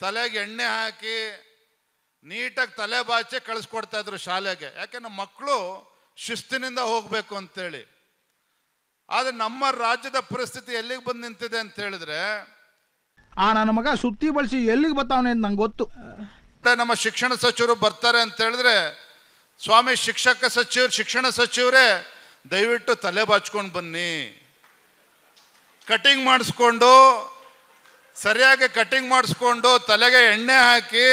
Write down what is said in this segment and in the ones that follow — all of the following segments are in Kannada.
ತಲೆಗೆ ಎಣ್ಣೆ ಹಾಕಿ ನೀಟಾಗಿ ತಲೆ ಬಾಚೆ ಕಳಿಸ್ಕೊಡ್ತಾ ಇದ್ರು ಶಾಲೆಗೆ. ಯಾಕೆ ನಮ್ಮ ಮಕ್ಕಳು ಶಿಸ್ತಿನಿಂದ ಹೋಗ್ಬೇಕು ಅಂತೇಳಿ. ಆದ್ರೆ ನಮ್ಮ ರಾಜ್ಯದ ಪರಿಸ್ಥಿತಿ ಎಲ್ಲಿಗೆ ಬಂದು ನಿಂತಿದೆ ಅಂತ ಹೇಳಿದ್ರೆ, ನನ್ನ ಮಗ ಸುತ್ತಿ ಬಳಸಿ ಎಲ್ಲಿಗೆ ಬರ್ತಾವನೆ ಅಂತ ನಂಗೆ ಗೊತ್ತು. ನಮ್ಮ ಶಿಕ್ಷಣ ಸಚಿವರು ಬರ್ತಾರೆ ಅಂತ ಹೇಳಿದ್ರೆ, ಸ್ವಾಮಿ ಶಿಕ್ಷಣ ಸಚಿವರೇ ದಯವಿಟ್ಟು ತಲೆ ಬಾಚ್ಕೊಂಡು ಬನ್ನಿ, ಕಟಿಂಗ್ ಮಾಡಿಸ್ಕೊಂಡು ಸರಿಯಾಗಿ ಕಟಿಂಗ್ ಮಾಡಿಸ್ಕೊಂಡು ತಲೆಗೆ ಎಣ್ಣೆ ಹಾಕಿ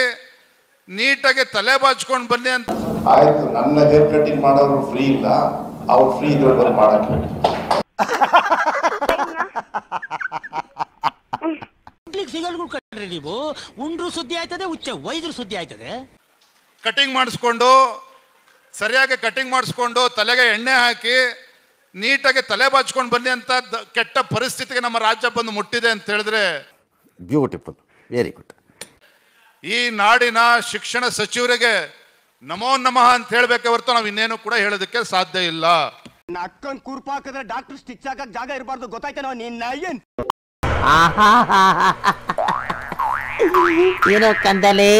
ನೀಟಾಗಿ ತಲೆ ಬಾಚ್ಕೊಂಡು ಬನ್ನಿ ಅಂತ. ಆಯ್ತು, ನನ್ನ ಹೇರ್ ಕಟಿಂಗ್ ಮಾಡೋರು ಫ್ರೀ ಇಲ್ಲ, ಅವ್ರು ಫ್ರೀ ಇದ್ರೆ ಮಾಡಕ್ಕೆ ಸಿಗಲ್ಗಳು ಕಟ್ರಿ ನೀವು. ಉಂಡ್ರು ಸುದ್ದಿ ಆಯ್ತದೆ, ಉಚ್ಚ ವೈದ್ರು ಸುದ್ದಿ ಆಯ್ತದೆ. ಕಟಿಂಗ್ ಮಾಡಿಸ್ಕೊಂಡು ಸರಿಯಾಗಿ ಕಟಿಂಗ್ ಮಾಡಿಸ್ಕೊಂಡು ತಲೆಗೆ ಎಣ್ಣೆ ಹಾಕಿ ನೀಟಾಗಿ ತಲೆ ಬಾಚ್ಕೊಂಡು ಬನ್ನಿ ಅಂತ ಕೆಟ್ಟ ಪರಿಸ್ಥಿತಿಗೆ ನಮ್ಮ ರಾಜ್ಯ ಬಂದು ಮುಟ್ಟಿದೆ ಅಂತ ಹೇಳಿದ್ರೆ, ಬ್ಯೂಟಿಫುಲ್, ವೆರಿ ಗುಡ್. ಈ ನಾಡಿನ ಶಿಕ್ಷಣ ಸಚಿವರಿಗೆ ನಮೋ ನಮಃ ಅಂತ ಹೇಳ್ಬೇಕೆ ಹೊರತು ನಾವು ಇನ್ನೇನು ಕೂಡ ಹೇಳೋದಕ್ಕೆ ಸಾಧ್ಯ ಇಲ್ಲ. ಅಕ್ಕನ್ ಕುರ್ಪ ಹಾಕಿದ್ರೆ ಡಾಕ್ಟರ್ ಸ್ಟಿಚ್ ಹಾಕಕ್ ಜಾಗ ಇರಬಾರ್ದು, ಗೊತ್ತಾಯ್ತೇನೋ ನಿನ್ನ ಏನ್? ಏನೋ ಕಂದಲೆ,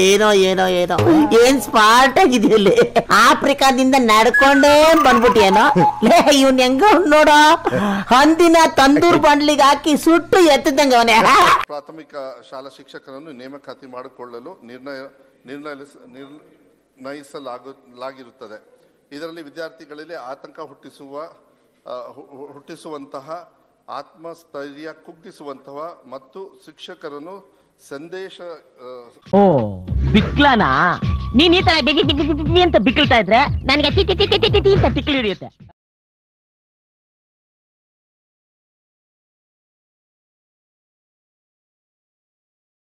ಏನೋ ಏನೋ ಏನೋ ಏನ್ ಸ್ಮಾರ್ಟ್ ಆಗಿದೆಯಲ್ಲಿ. ಆಫ್ರಿಕಾದಿಂದ ನಡ್ಕೊಂಡೇ ಬಂದ್ಬಿಟ್ಟಿಯೇನೋ. ಲೇ ಇವ್ನ ಹೆಂಗ ನೋಡೋ, ಹಂದಿನ ತಂದೂರ್ ಬಂಡ್ಲಿಗೆ ಹಾಕಿ ಸುಟ್ಟು ಎತ್ತದಂಗ ಅವನೇ. ಪ್ರಾಥಮಿಕ ಶಾಲಾ ಶಿಕ್ಷಕರನ್ನು ನೇಮಕಾತಿ ಮಾಡಿಕೊಳ್ಳಲು ನಿರ್ಣಯಿಸಲಾಗಿರುತ್ತದೆ. ಇದರಲ್ಲಿ ವಿದ್ಯಾರ್ಥಿಗಳಲ್ಲಿ ಆತಂಕ ಹುಟ್ಟಿಸುವಂತಹ, ಆತ್ಮಸ್ಥೈರ್ಯ ಕುಗ್ಗಿಸುವಂತಹ ಮತ್ತು ಶಿಕ್ಷಕರನ್ನು ಸಂದೇಶ ಬಿಕ್ಲನಾ ನೀನ್ ಈ ತರ ಅಂತ ಬಿಕ್ಕಳ್ತಾ ಇದ್ರೆ ನನಗೆ ಅಂತ ತಿಕ್ಲಿ ಹಿಡಿಯುತ್ತೆ.